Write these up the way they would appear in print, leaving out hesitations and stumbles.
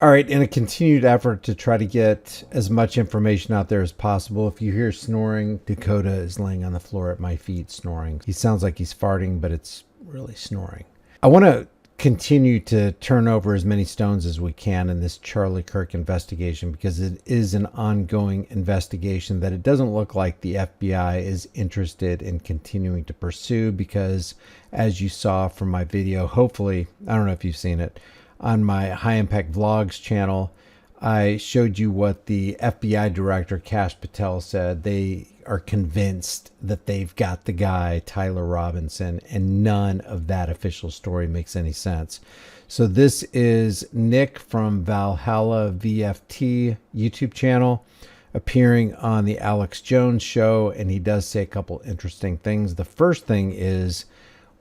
All right, in a continued effort to try to get as much information out there as possible, if you hear snoring, Dakota is laying on the floor at my feet snoring. He sounds like he's farting, but it's really snoring. I want to continue to turn over as many stones as we can in this Charlie Kirk investigation because it is an ongoing investigation that it doesn't look like the FBI is interested in continuing to pursue because, as you saw from my video, hopefully, I don't know if you've seen it, on my High Impact Vlogs channel, I showed you what the FBI director, Kash Patel, said. They are convinced that they've got the guy, Tyler Robinson, and none of that official story makes any sense. So this is Nick from Valhalla VFT YouTube channel appearing on the Alex Jones show, and he does say a couple interesting things. The first thing is,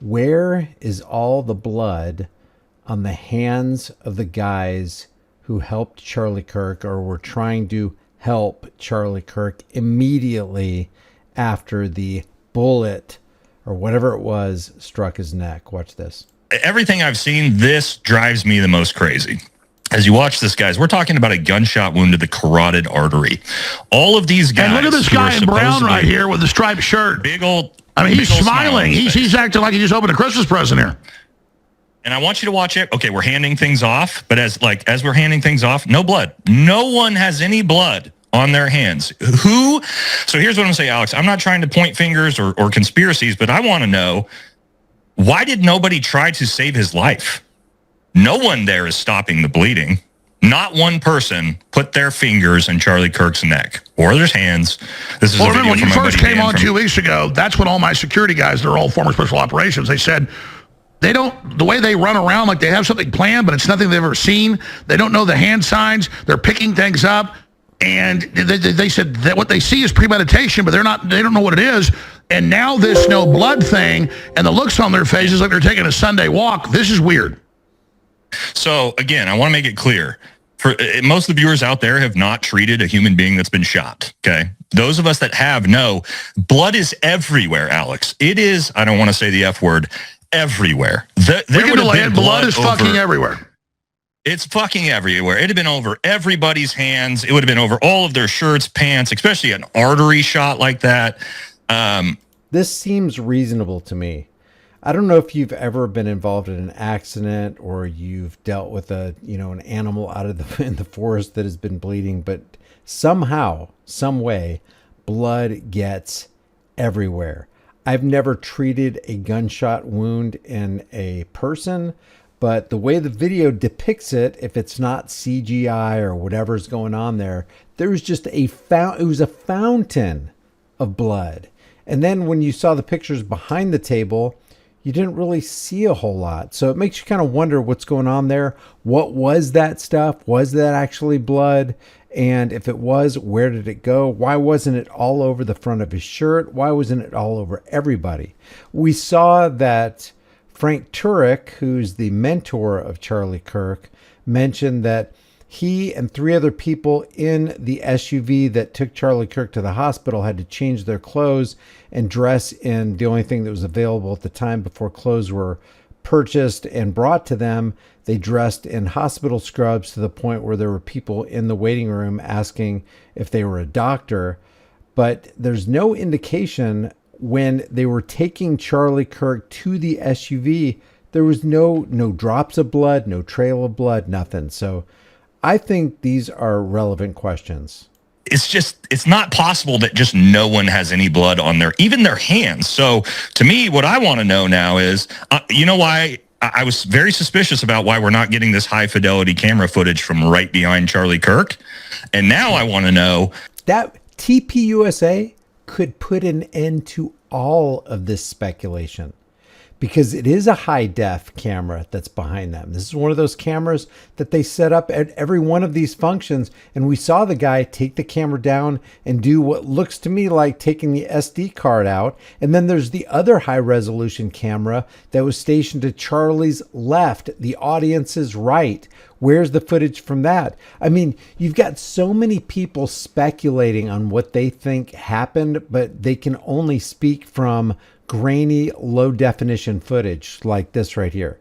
where is all the blood on the hands of the guys who helped Charlie Kirk or were trying to help Charlie Kirk immediately after the bullet or whatever it was struck his neck? Watch this. Everything I've seen, this drives me the most crazy. As you watch this, guys, we're talking about a gunshot wound to the carotid artery. All of these guys. And look at this guy in brown right here with the striped shirt. Big old. I mean, he's smiling. He's acting like he just opened a Christmas present here. And I want you to watch it. Okay, we're handing things off, but as we're handing things off, no blood. No one has any blood on their hands. Who? So here's what I'm going to say, Alex. I'm not trying to point fingers or conspiracies, but I want to know, why did nobody try to save his life? No one there is stopping the bleeding. Not one person put their fingers in Charlie Kirk's neck or their hands. This is remember when you first came on 2 weeks ago, that's when all my security guys, they're all former special operations, they said, they don't, the way they run around like they have something planned, but it's nothing they've ever seen. They don't know the hand signs. They're picking things up. And they said that what they see is premeditation, but they don't know what it is. And now this no blood thing and the looks on their faces like they're taking a Sunday walk. This is weird. So again, I want to make it clear. For most of the viewers out there have not treated a human being that's been shot. Okay. Those of us that have know blood is everywhere, Alex. It is, I don't want to say the F word, everywhere. Blood is fucking everywhere. It's fucking everywhere. It'd have been over everybody's hands. It would have been over all of their shirts, pants, especially an artery shot like that. This seems reasonable to me. I don't know if you've ever been involved in an accident or you've dealt with an animal out of in the forest that has been bleeding, but somehow, some way, blood gets everywhere. I've never treated a gunshot wound in a person, but the way the video depicts it, if it's not CGI or whatever's going on there, there was just it was a fountain of blood. And then when you saw the pictures behind the table, you didn't really see a whole lot. So it makes you kind of wonder what's going on there. What was that stuff? Was that actually blood? And if it was, where did it go? Why wasn't it all over the front of his shirt? Why wasn't it all over everybody? We saw that Frank Turek, who's the mentor of Charlie Kirk, mentioned that he and 3 other people in the SUV that took Charlie Kirk to the hospital had to change their clothes and dress in the only thing that was available at the time before clothes were purchased and brought to them. They dressed in hospital scrubs to the point where there were people in the waiting room asking if they were a doctor. But there's no indication when they were taking Charlie Kirk to the SUV, there was no drops of blood, no trail of blood, nothing. So I think these are relevant questions. It's not possible that just no one has any blood on even their hands. So to me, what I want to know now is, you know why I was very suspicious about why we're not getting this high fidelity camera footage from right behind Charlie Kirk. And now I want to know that TPUSA could put an end to all of this speculation, because it is a high def camera that's behind them. This is one of those cameras that they set up at every one of these functions. And we saw the guy take the camera down and do what looks to me like taking the SD card out. And then there's the other high resolution camera that was stationed to Charlie's left, the audience's right. Where's the footage from that? I mean, you've got so many people speculating on what they think happened, but they can only speak from grainy, low definition footage like this right here.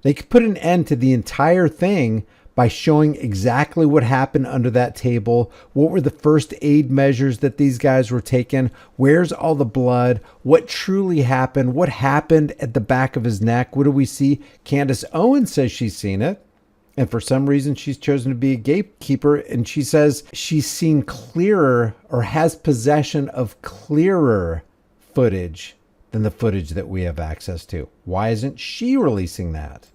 They could put an end to the entire thing by showing exactly what happened under that table. What were the first aid measures that these guys were taking? Where's all the blood? What truly happened? What happened at the back of his neck? What do we see? Candace Owens says she's seen it. And for some reason, she's chosen to be a gatekeeper. And she says she's seen clearer, or has possession of clearer footage than the footage that we have access to. Why isn't she releasing that?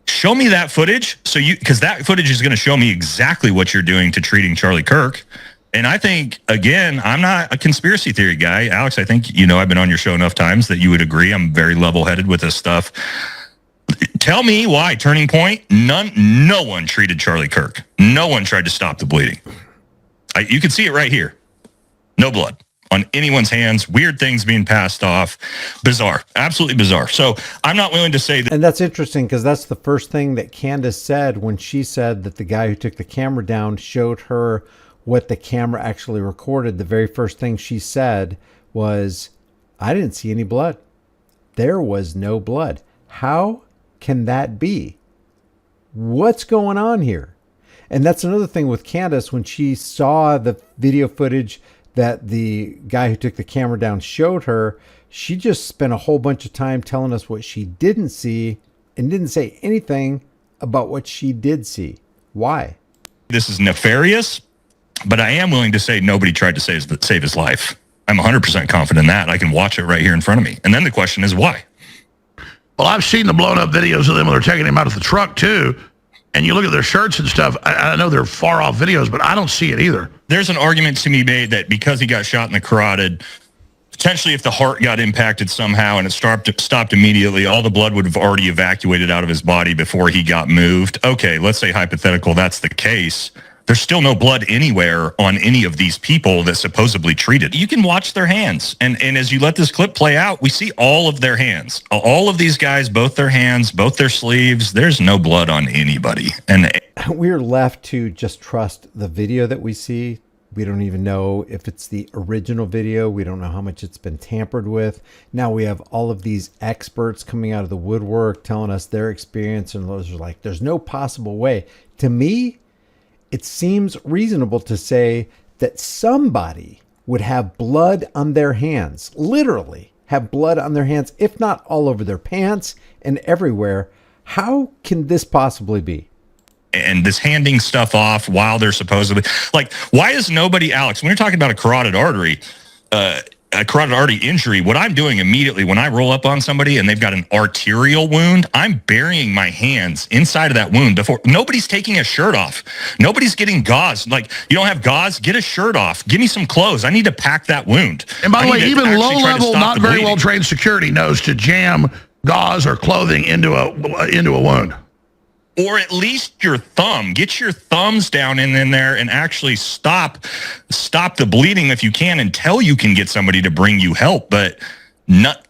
Show me that footage. Because that footage is going to show me exactly what you're doing to treating Charlie Kirk. And I think, again, I'm not a conspiracy theory guy. Alex, I think, I've been on your show enough times that you would agree I'm very level-headed with this stuff. Tell me why, Turning Point, no one treated Charlie Kirk. No one tried to stop the bleeding. You can see it right here. No blood on anyone's hands. Weird things being passed off. Bizarre. Absolutely bizarre. So I'm not willing to say that. And that's interesting, because that's the first thing that Candace said when she said that the guy who took the camera down showed her what the camera actually recorded. The very first thing she said was, I didn't see any blood. There was no blood. How can that be? What's going on here? And that's another thing with Candace. When she saw the video footage that the guy who took the camera down showed her, she just spent a whole bunch of time telling us what she didn't see and didn't say anything about what she did see. Why? This is nefarious, but I am willing to say nobody tried to save his life. I'm 100% confident in that. I can watch it right here in front of me. And then the question is why? Well, I've seen the blown up videos of them when they're taking him out of the truck too. And you look at their shirts and stuff. I know they're far off videos, but I don't see it either. There's an argument to be made that because he got shot in the carotid, potentially if the heart got impacted somehow and it stopped immediately, all the blood would have already evacuated out of his body before he got moved. Okay, let's say hypothetical that's the case. There's still no blood anywhere on any of these people that supposedly treated. You can watch their hands. And as you let this clip play out, we see all of their hands. All of these guys, both their hands, both their sleeves. There's no blood on anybody. And we're left to just trust the video that we see. We don't even know if it's the original video. We don't know how much it's been tampered with. Now we have all of these experts coming out of the woodwork telling us their experience. And those are like, there's no possible way. To me, it seems reasonable to say that somebody would have blood on their hands, literally have blood on their hands, if not all over their pants and everywhere. How can this possibly be? And this handing stuff off while they're supposedly, like, why is nobody, Alex, when you're talking about a carotid artery injury, what I'm doing immediately when I roll up on somebody and they've got an arterial wound, I'm burying my hands inside of that wound before. Nobody's taking a shirt off. Nobody's getting gauze. Like, you don't have gauze? Get a shirt off. Give me some clothes. I need to pack that wound. And by the way, even low-level, not very well-trained security knows to jam gauze or clothing into a wound. Or at least your thumb. Get your thumbs down in there and actually stop the bleeding if you can, until you can get somebody to bring you help. But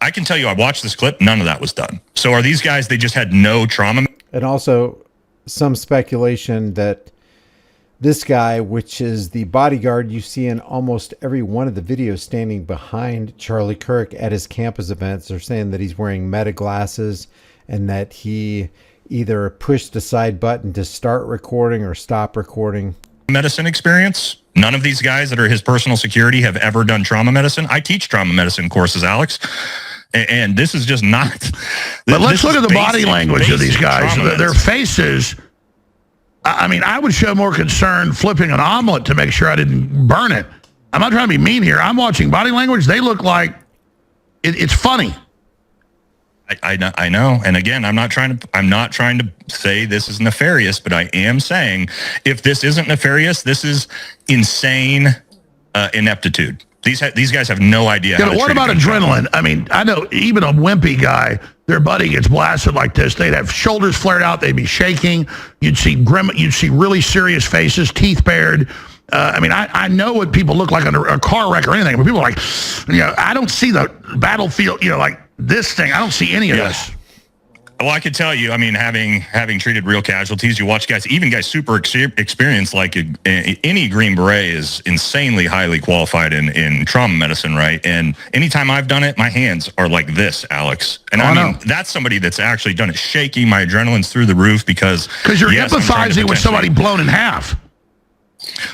I can tell you, I watched this clip, none of that was done. So are these guys, they just had no trauma? And also some speculation that this guy, which is the bodyguard you see in almost every one of the videos standing behind Charlie Kirk at his campus events, they're saying that he's wearing meta glasses and that he either pushed the side button to start recording or stop recording. Medicine experience. None of these guys that are his personal security have ever done trauma medicine. I teach trauma medicine courses, Alex. And this is just not. But let's look at the body language of these guys. Their faces. I mean, I would show more concern flipping an omelet to make sure I didn't burn it. I'm not trying to be mean here. I'm watching body language. They look like it's funny. I know. And again, I'm not trying to say this is nefarious, but I am saying if this isn't nefarious, this is insane ineptitude. These guys have no idea. Yeah, what about adrenaline? I mean, I know even a wimpy guy, their buddy gets blasted like this. They'd have shoulders flared out. They'd be shaking. You'd see really serious faces, teeth bared. I mean, I know what people look like under a car wreck or anything, but people are like, I don't see the battlefield, like this thing. I don't see any of this. Well, I could tell you, I mean, having treated real casualties, you watch guys, even guys super experienced, like any Green Beret is insanely highly qualified in trauma medicine, right? And anytime I've done it, my hands are like this, Alex. And I mean, that's somebody that's actually done it shaking. My adrenaline's through the roof because you're empathizing with somebody blown in half.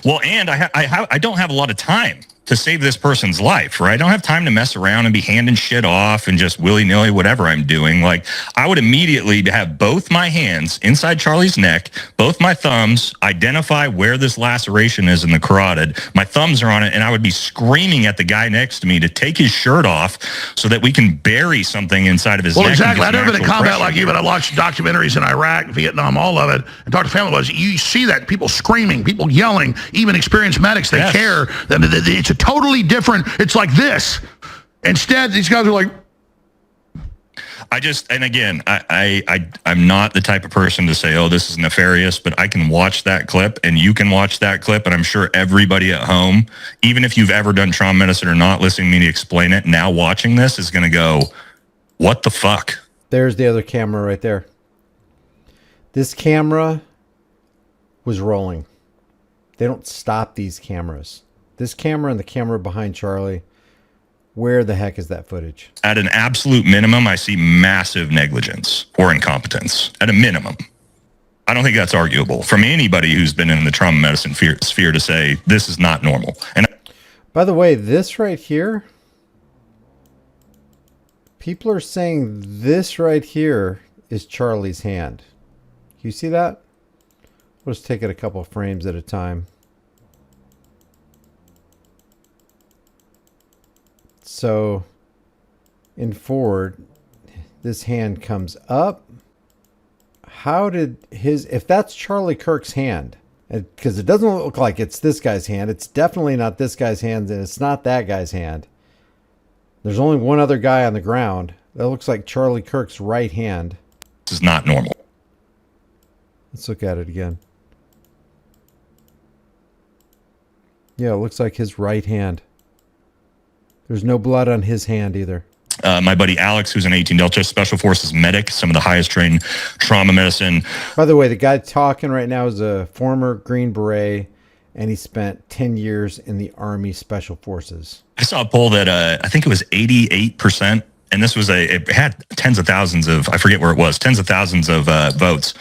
Well, and I don't have a lot of time to save this person's life, right? I don't have time to mess around and be handing shit off and just willy-nilly whatever I'm doing. Like, I would immediately have both my hands inside Charlie's neck, both my thumbs, identify where this laceration is in the carotid. My thumbs are on it, and I would be screaming at the guy next to me to take his shirt off so that we can bury something inside of his neck. Well, exactly. I've never been in combat like you, but I watched documentaries in Iraq, Vietnam, all of it, and talked to family members. You see that, people screaming, people yelling, even experienced medics, they care. It's a totally different, it's like this. Instead, these guys are like, I'm not the type of person to say, oh, this is nefarious, but I can watch that clip and you can watch that clip, and I'm sure everybody at home, even if you've ever done trauma medicine or not, listening to me explain it, now watching this is going to go, what the fuck? There's the other camera right there. This camera was rolling. They don't stop these cameras. This camera and the camera behind Charlie, where the heck is that footage? At an absolute minimum, I see massive negligence or incompetence. At a minimum. I don't think that's arguable from anybody who's been in the trauma medicine sphere to say this is not normal. And by the way, this right here, people are saying this right here is Charlie's hand. You see that? Let's take it a couple of frames at a time. So in forward, this hand comes up. How did if that's Charlie Kirk's hand, because it doesn't look like it's this guy's hand. It's definitely not this guy's hand, and it's not that guy's hand. There's only one other guy on the ground. That looks like Charlie Kirk's right hand. This is not normal. Let's look at it again. Yeah, it looks like his right hand. There's no blood on his hand either. My buddy Alex, who's an 18 Delta Special Forces medic, some of the highest trained trauma medicine. By the way, the guy talking right now is a former Green Beret, and he spent 10 years in the Army Special Forces. I saw a poll that I think it was 88%, and this was it had tens of thousands of, I forget where it was, tens of thousands of votes.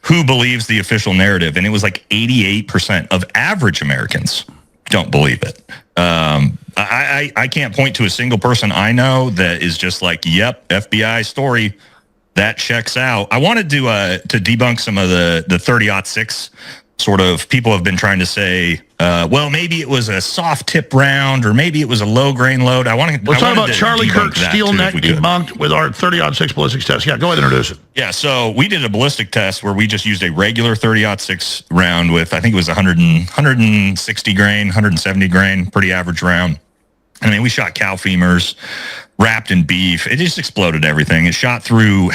Who believes the official narrative? And it was like 88% of average Americans don't believe it. I can't point to a single person I know that is just like, yep, FBI story, that checks out. I wanted to debunk some of the 30-06 sort of people have been trying to say, well, maybe it was a soft tip round or maybe it was a low grain load. We're talking about Charlie Kirk's steel neck debunked with our 30-06 ballistics test. Yeah, go ahead and introduce it. Yeah, so we did a ballistic test where we just used a regular 30-06 round with, I think it was 160 grain, 170 grain, pretty average round. I mean, we shot cow femurs wrapped in beef. It just exploded everything. It shot through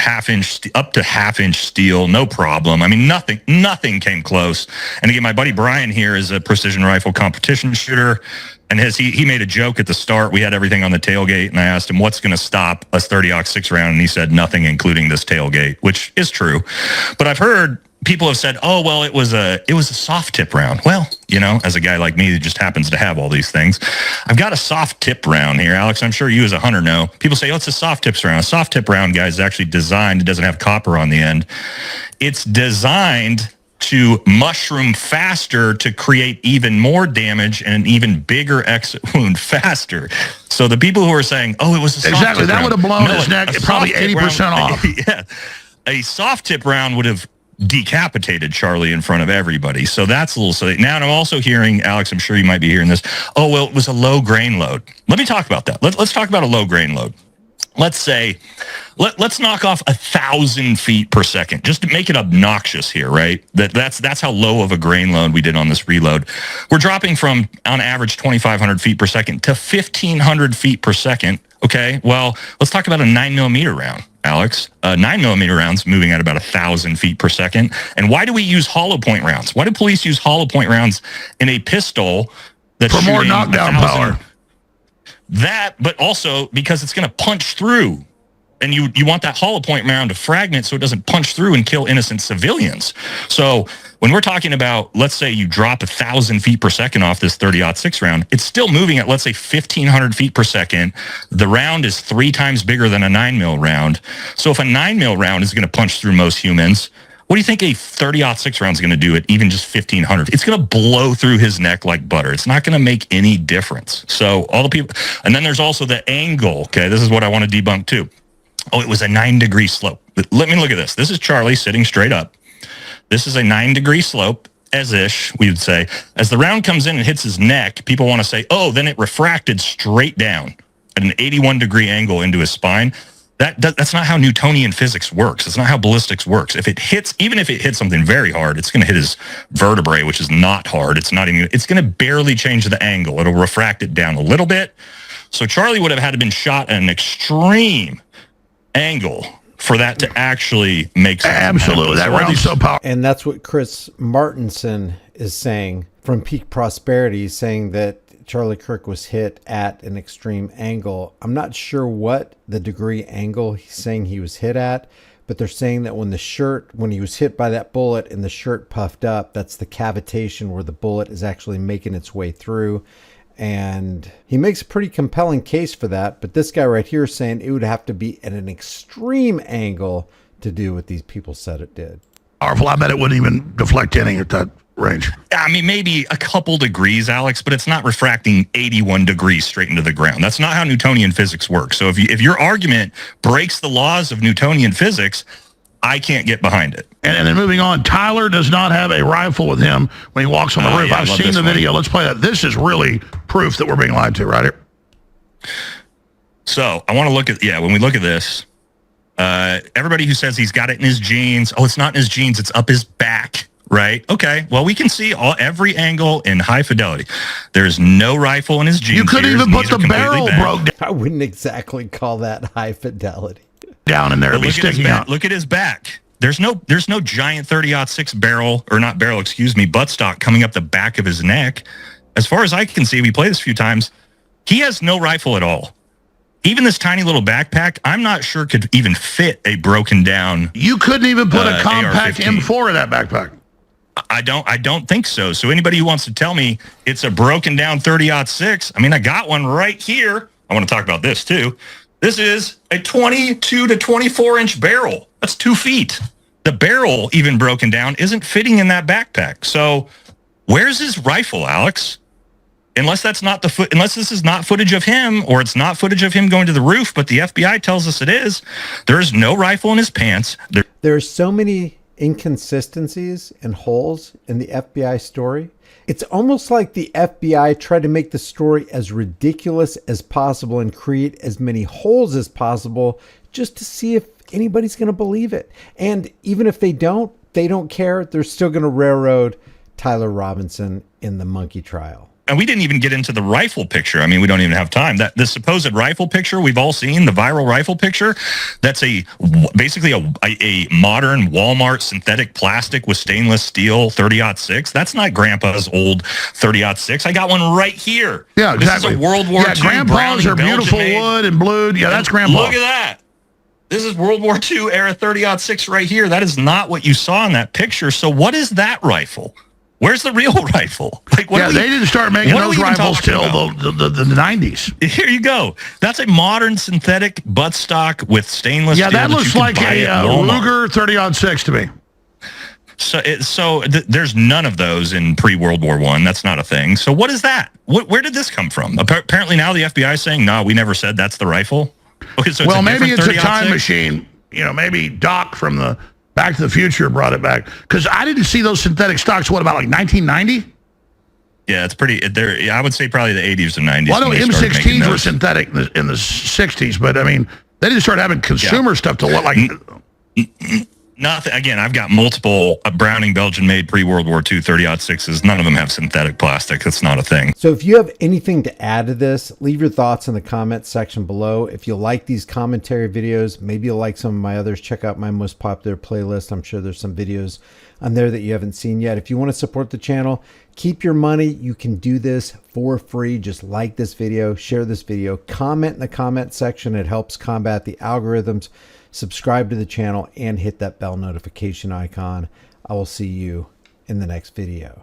up to half-inch steel, no problem. I mean, nothing came close. And again, my buddy Brian here is a precision rifle competition shooter, and he made a joke at the start. We had everything on the tailgate, and I asked him, what's going to stop a 30-06 round? And he said, nothing, including this tailgate, which is true. But I've heard people have said, oh, well, it was a soft tip round. Well, you know, as a guy like me that just happens to have all these things, I've got a soft tip round here. Alex, I'm sure you as a hunter know. People say, oh, it's a soft tips round. A soft tip round, guys, is actually designed. It doesn't have copper on the end. It's designed to mushroom faster to create even more damage and an even bigger exit wound faster. So the people who are saying, oh, it was a soft exactly, tip that round, would have blown his neck probably 80% off. Yeah. A soft tip round would have decapitated Charlie in front of everybody. So that's a little silly. Now, and I'm also hearing, Alex, I'm sure you might be hearing this, oh, well, it was a low grain load. Let me talk about that. Let's talk about a low grain load. Let's say, let's knock off 1,000 feet per second, just to make it obnoxious here, right? That's how low of a grain load we did on this reload. We're dropping from, on average, 2,500 feet per second to 1,500 feet per second. Okay, well, let's talk about a 9mm round, Alex. 9mm rounds moving at about 1,000 feet per second. And why do we use hollow point rounds? Why do police use hollow point rounds in a pistol that's for more knockdown power? That, but also because it's going to punch through And you want that hollow point round to fragment so it doesn't punch through and kill innocent civilians. So when we're talking about, let's say you drop 1,000 feet per second off this 30-06 round, it's still moving at, let's say, 1,500 feet per second. The round is 3 times bigger than a 9mm round. So if a 9mm round is going to punch through most humans, what do you think a 30-06 round is going to do at even just 1,500? It's going to blow through his neck like butter. It's not going to make any difference. So all the people, and then there's also the angle. Okay, this is what I want to debunk too. Oh, it was a 9-degree slope. Let me look at this. This is Charlie sitting straight up. This is a 9-degree slope, as-ish, we would say. As the round comes in and hits his neck, people want to say, oh, then it refracted straight down at an 81-degree angle into his spine. That's not how Newtonian physics works. It's not how ballistics works. If it hits, even if it hits something very hard, it's going to hit his vertebrae, which is not hard. It's going to barely change the angle. It'll refract it down a little bit. So Charlie would have had to been shot at an extreme angle for that to actually make sense. Absolutely. That round's so powerful. And that's what Chris Martinson is saying from Peak Prosperity, saying that Charlie Kirk was hit at an extreme angle. I'm not sure what the degree angle he's saying he was hit at, but they're saying that when he was hit by that bullet and the shirt puffed up, that's the cavitation where the bullet is actually making its way through. And he makes a pretty compelling case for that. But this guy right here is saying it would have to be at an extreme angle to do what these people said it did. Powerful. I bet it wouldn't even deflect any at that range. I mean, maybe a couple degrees, Alex, but it's not refracting 81 degrees straight into the ground. That's not how Newtonian physics works. So if your argument breaks the laws of Newtonian physics, I can't get behind it. And then moving on, Tyler does not have a rifle with him when he walks on the roof. Yeah, I've seen the video. Let's play that. This is really proof that we're being lied to right here. So I want to look at, when we look at this, everybody who says he's got it in his jeans, oh, it's not in his jeans, it's up his back, right? Okay, well, we can see every angle in high fidelity. There's no rifle in his jeans. You couldn't even put the barrel broke down. I wouldn't exactly call that high fidelity. Down in there, it'll be sticking out. Look at his back. There's no giant 30-06 barrel, or not barrel, excuse me, buttstock coming up the back of his neck. As far as I can see, we played this a few times, he has no rifle at all. Even this tiny little backpack, I'm not sure could even fit a broken down. You couldn't even put a compact AR-15. M4 in that backpack. I don't think so. So anybody who wants to tell me it's a broken down 30-06, I mean, I got one right here. I want to talk about this too. This is a 22 to 24 inch barrel. That's 2 feet. The barrel, even broken down, isn't fitting in that backpack. So where's his rifle, Alex? Unless that's not unless this is not footage of him, or it's not footage of him going to the roof, but the FBI tells us it is. There is no rifle in his pants. There's so many inconsistencies and holes in the FBI story. It's almost like the FBI tried to make the story as ridiculous as possible and create as many holes as possible just to see if anybody's going to believe it. And even if they don't care. They're still going to railroad Tyler Robinson in the monkey trial. And we didn't even get into the rifle picture. I mean, we don't even have time. That the supposed rifle picture we've all seen, the viral rifle picture, that's basically a modern Walmart synthetic plastic with stainless steel 30-06. That's not Grandpa's old 30-06. I got one right here. Yeah, exactly. This is a World War II. Grandpa's are beautiful wood and blued. Yeah, that's Grandpa. Look at that. This is World War II era 30-06 right here. That is not what you saw in that picture. So what is that rifle? Where's the real rifle? Like, they didn't start making those rifles till the 90s. Here you go. That's a modern synthetic buttstock with stainless steel. Yeah, that looks like a Ruger 30-06 to me. So there's none of those in pre-World War I. That's not a thing. So what is that? Where did this come from? Apparently now the FBI is saying, no, we never said that's the rifle. Okay, so maybe it's a time machine. You know, maybe Doc from the Back to the Future brought it back, because I didn't see those synthetic stocks. What about like 1990? Yeah, it's pretty. I would say probably the 80s and 90s. Well, I know M16s were synthetic in the 60s, but I mean, they didn't start having consumer stuff to what like. Nothing. Again, I've got multiple Browning Belgian-made pre-World War II 30-06s. None of them have synthetic plastic. That's not a thing. So if you have anything to add to this, leave your thoughts in the comments section below. If you like these commentary videos, maybe you'll like some of my others. Check out my most popular playlist. I'm sure there's some videos on there that you haven't seen yet. If you want to support the channel, Keep your money. You can do this for free. Just like this video, share this video, comment in the comment section. It helps combat the algorithms. Subscribe to the channel and hit that bell notification icon. I will see you in the next video.